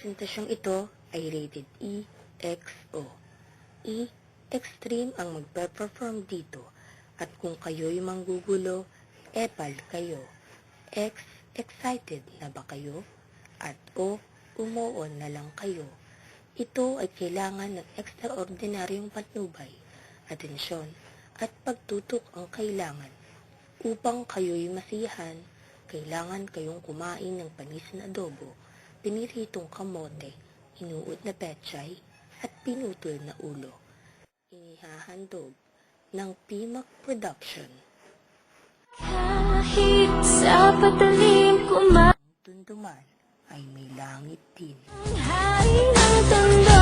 presentasyong ito ay rated EXO. E, extreme ang magpe-perform dito at kung kayo'y manggugulo, epal kayo. X, excited na ba kayo? At O, umuon na lang kayo. Ito ay kailangan ng ekstraordinaryong patnubay, atensyon, at pagtutok ang kailangan. Upang kayo'y masiyahan, kailangan kayong kumain ng panis na adobo, piniritong kamote, inuot na pechay, at pinutol na ulo. Inihahandog ng PMAC Production. Kahit sa patalim kumain Tunduman ay may langit din. ng tanda